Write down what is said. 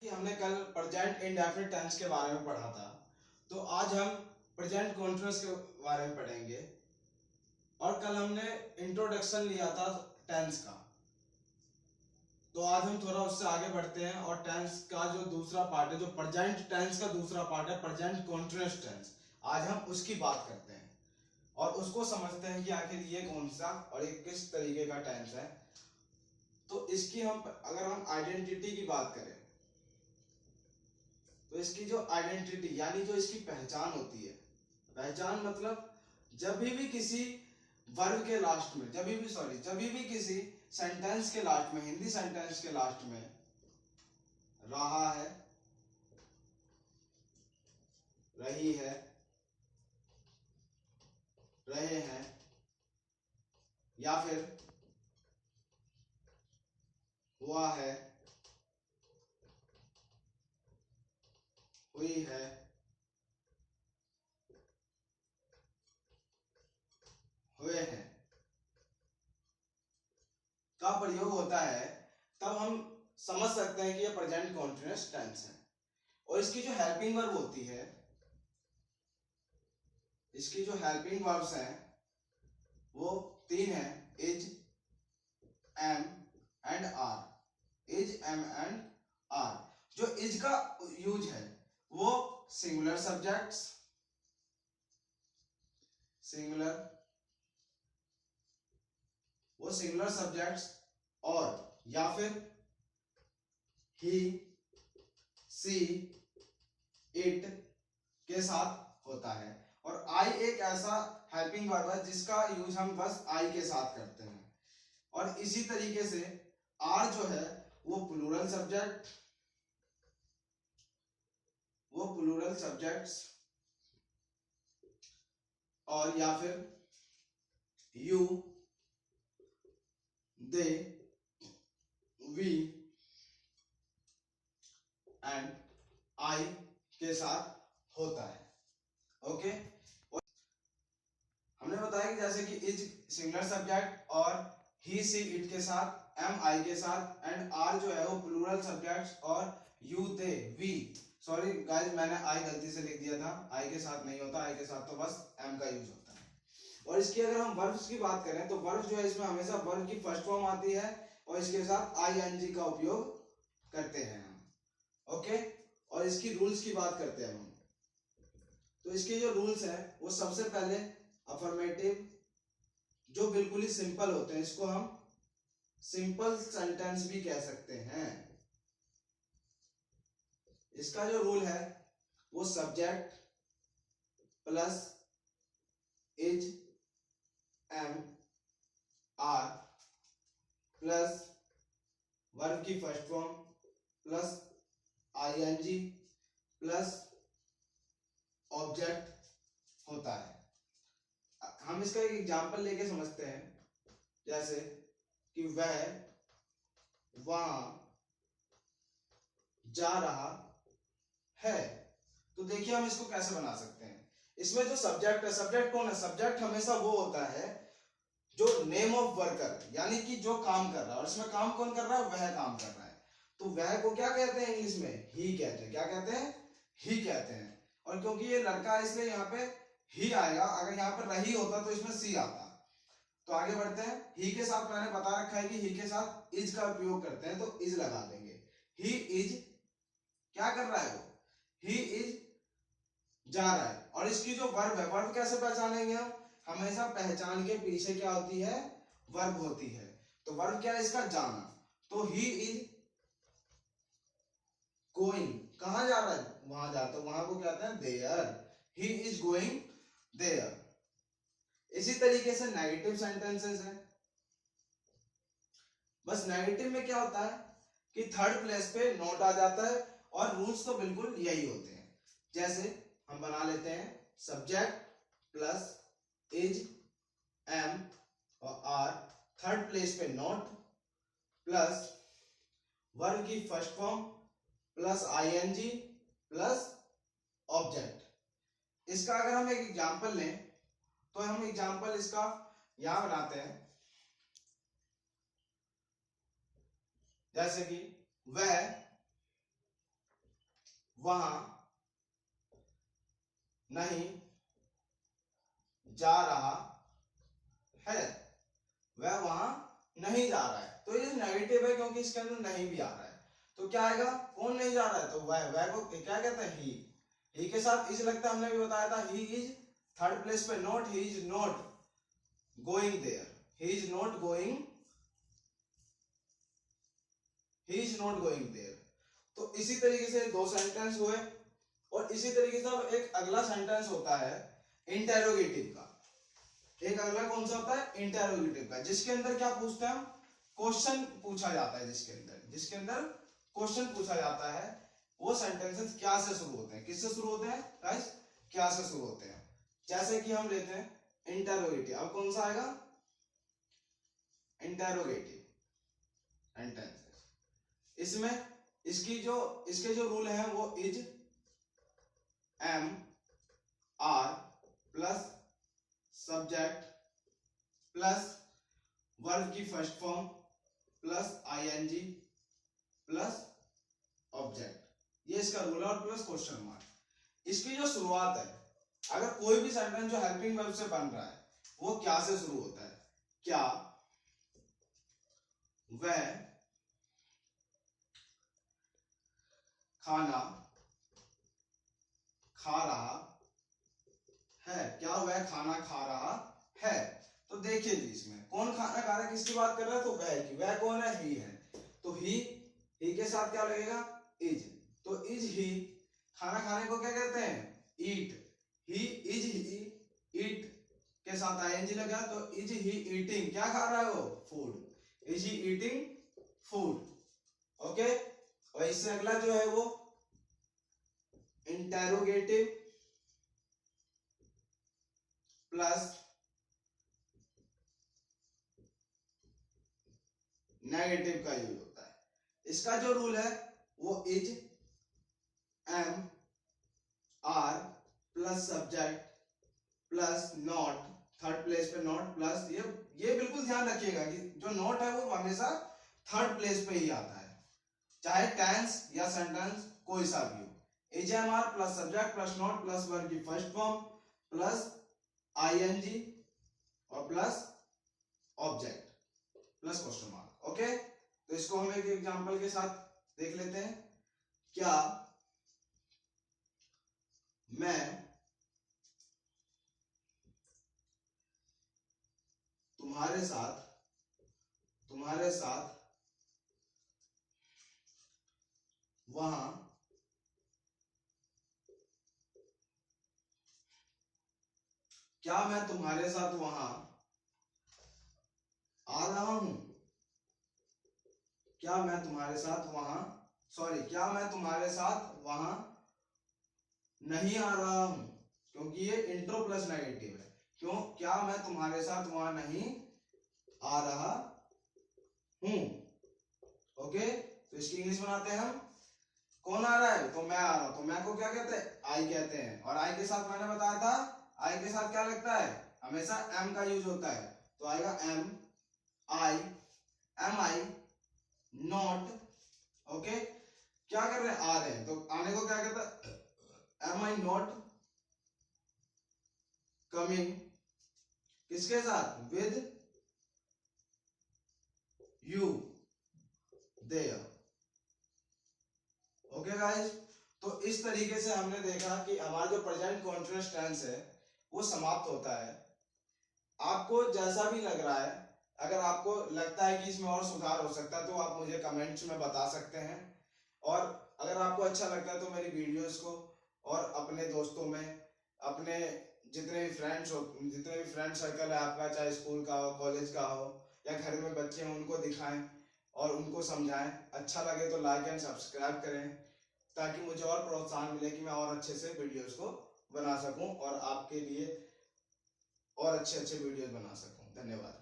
कि हमने कल प्रेजेंट इंडेफिनिट टेंस के बारे में पढ़ा था, तो आज हम प्रेजेंट कॉन्टिन्यूअस के बारे में पढ़ेंगे। और कल हमने इंट्रोडक्शन लिया था टेंस का, तो आज हम थोड़ा उससे आगे बढ़ते हैं और टेंस का जो दूसरा पार्ट है, जो प्रेजेंट टेंस का दूसरा पार्ट है प्रेजेंट कॉन्टिन्यूअस टेंस, आज हम उसकी बात करते हैं और उसको समझते हैं कि आखिर ये कौन सा और ये किस तरीके का टेंस है। तो इसकी हम अगर हम आइडेंटिटी की बात करें तो इसकी जो आइडेंटिटी यानी जो इसकी पहचान होती है, पहचान मतलब जब भी किसी वर्ब के लास्ट में, जब भी किसी सेंटेंस के लास्ट में, हिंदी सेंटेंस के लास्ट में रहा है, रही है, रहे हैं या फिर हुआ है, हुई है, हुए हैं का प्रयोग होता है, तब हम समझ सकते हैं कि यह प्रेजेंट कॉन्टिन्यूअस टेंस है। और इसकी जो हेल्पिंग वर्ब होती है, इसकी जो हेल्पिंग वर्ब्स हैं वो तीन है, is, am and are. Is, am and are. जो इज का यूज है वो सिंगुलर सब्जेक्ट्स, सिंगुलर सब्जेक्ट्स और या फिर ही, सी, इट के साथ होता है। और आई एक ऐसा हेल्पिंग वर्ब है जिसका यूज हम बस आई के साथ करते हैं। और इसी तरीके से आर जो है वो प्लूरल सब्जेक्ट्स और या फिर you, they, we and I के साथ होता है। ओके, हमने बताया कि जैसे कि इज सिंगुलर सब्जेक्ट और ही, सी, इट के साथ, एम आई के साथ एंड आर जो है वो प्लूरल सब्जेक्ट्स और you, they, we. Sorry guys, मैंने आई गलती से लिख दिया था, आई के साथ नहीं होता, आई के साथ तो बस एम का यूज होता है। और इसकी अगर हम वर्ब्स की बात करें तो वर्ब जो है इसमें हमेशा वर्ब की फर्स्ट फॉर्म आती है और इसके साथ आईएनजी का उपयोग करते हैं हम। ओके, और इसकी रूल्स की बात करते हैं हम। तो इसके जो रूल्स हैं वो सबसे पहले अफर्मेटिव, जो बिल्कुल ही सिंपल होते हैं, इसको हम सिंपल सेंटेंस भी कह सकते हैं। इसका जो रूल है वो subject plus is, am, are plus verb की first form plus ING plus object होता है। हम इसका एक एग्जांपल लेके समझते हैं, जैसे कि वह वहां जा रहा है। तो देखिए हम इसको कैसे बना सकते हैं। इसमें जो सब्जेक्ट है, सब्जेक्ट कौन है? सब्जेक्ट हमेशा वो होता है जो नेम ऑफ वर्कर, यानी कि जो काम कर रहा है, और इसमें काम कौन कर रहा है? वह काम कर रहा है। तो वह को क्या कहते हैं इंग्लिश में? ही कहते हैं। क्या कहते हैं? ही कहते हैं। और क्योंकि ये लड़का है इसलिए यहाँ पे ही आएगा, अगर यहाँ पर रही होता तो इसमें सी आता। तो आगे बढ़ते हैं। ही के साथ मैंने बता रखा है कि ही के साथ इज का उपयोग करते हैं, तो इज लगा देंगे। ही इज क्या कर रहा है? वो ही इज जा रहा है। और इसकी जो वर्ब है, वर्ब कैसे पहचानेंगे हम? हमेशा पहचान के पीछे क्या होती है? वर्ब होती है। तो वर्ब क्या है इसका? जाना। तो ही इज गोइंग, कहां जा रहा है? वहां जाता है, वहां को कहते हैं there. He is going there. इसी तरीके से नेगेटिव सेंटेंसेस है। बस नेगेटिव में क्या होता है कि थर्ड प्लेस पे नोट आ जाता है और रूल्स तो बिल्कुल यही होते हैं। जैसे हम बना लेते हैं सब्जेक्ट प्लस इज, एम और आर, थर्ड प्लेस पे नोट प्लस वर्ब की first form plus ING plus object. इसका अगर हम एक एग्जांपल लें तो हम एग्जांपल इसका यहां बनाते हैं, जैसे कि वह वहां नहीं जा रहा है, वह वहां नहीं जा रहा है। तो ये नेगेटिव है क्योंकि इसके अंदर नहीं भी आ रहा है। तो क्या आएगा, कौन नहीं जा रहा है, तो वह को क्या कहते हैं, ही के साथ इज लगता है, हमने भी बताया था, ही इज थर्ड प्लेस पे, not, he is not going there, he is not going, he is not going there. तो इसी तरीके से दो सेंटेंस हुए। और इसी तरीके से अब एक अगला सेंटेंस होता है इंटेरोगेटिव का। एक अगला कौन सा होता है, इंटेरोगेटिव का, जिसके अंदर क्या पूछते हैं हम, क्वेश्चन पूछा जाता है। जिसके अंदर क्वेश्चन पूछा जाता है। वो सेंटेंसेस क्या से शुरू होते हैं, किससे शुरू होते हैं गाइस, क्या से शुरू होते हैं। जैसे कि हम लेते हैं इंटेरोगेटिव। अब कौन सा आएगा, इंटेरोगेटिव सेंटेंसेस। इसमें इसके जो रूल हैं वो is, am, are plus subject plus verb की first form plus ING plus object, ये इसका रूल है, और प्लस क्वेश्चन मार्क। इसकी जो शुरुआत है, अगर कोई भी सेंटेंस जो हेल्पिंग वर्ब से बन रहा है वो क्या से शुरू होता है, क्या वह खाना खा रहा है, क्या वह खाना खा रहा है। तो देखिए जी, इसमें कौन खाना खा रहा है, किसकी बात कर रहा है, तो वह की, वह कौन है, ही है। तो ही के साथ क्या लगेगा, इज। तो इज ही, खाना खाने को क्या कहते हैं, ईट। ही इज ही ईट के साथ आईएनजी लगा, तो इज ही ईटिंग, क्या खा रहा है वो, food. Is he eating food, okay. और इससे अगला जो है वो इंटेरोगेटिव प्लस नेगेटिव का यूज होता है। इसका जो रूल है वो is, am, are plus subject plus not, third place पे नॉट प्लस, ये बिल्कुल ध्यान रखिएगा कि जो नॉट है वो हमेशा थर्ड प्लेस पे ही आता है, चाहे टेंस या सेंटेंस कोई सा भी हो। Is, am, are plus subject plus not plus verb की फर्स्ट फॉर्म प्लस आईएनजी और plus object plus question mark, okay. तो इसको हम एक एग्जांपल के साथ देख लेते हैं। क्या मैं तुम्हारे साथ वहां क्या मैं तुम्हारे साथ वहां आ रहा हूं, क्या मैं तुम्हारे साथ वहां, सॉरी, क्या मैं तुम्हारे साथ वहां नहीं आ रहा हूं, क्योंकि ये इंट्रो प्लस नेगेटिव है। क्यों, क्या मैं तुम्हारे साथ वहां नहीं आ रहा हूं, ओके। तो इसकी इंग्लिश बनाते हैं हम। कौन आ रहा है, तो मैं आ रहा हूं, तो मैं को क्या कहते हैं, आई कहते हैं। और आई के साथ मैंने बताया था, आई के साथ क्या लगता है, हमेशा एम का यूज होता है। तो आएगा एम आई नॉट, ओके। क्या कर रहे हैं, आ रहे हैं, तो आने को क्या कहता है, एम आई नॉट कमिंग, किसके साथ, with you there, okay guys. तो इस तरीके से हमने देखा कि हमारा जो प्रेजेंट कॉन्टिन्यूअस टेंस है वो समाप्त होता है। आपको जैसा भी लग रहा है, अगर आपको लगता है कि इसमें और सुधार हो सकता है तो आप मुझे कमेंट्स में बता सकते हैं। और अगर आपको अच्छा लगता है तो मेरी वीडियोस को और अपने दोस्तों में, अपने जितने भी फ्रेंड सर्कल है आपका, चाहे स्कूल का हो, कॉलेज का हो या घर में बच्चे हैं, उनको दिखाएं और उनको समझाएं। अच्छा लगे तो लाइक एंड सब्सक्राइब करें, ताकि मुझे और प्रोत्साहन मिले कि मैं और अच्छे से वीडियोस को बना सकूं और आपके लिए और अच्छे वीडियोस बना सकूं। धन्यवाद।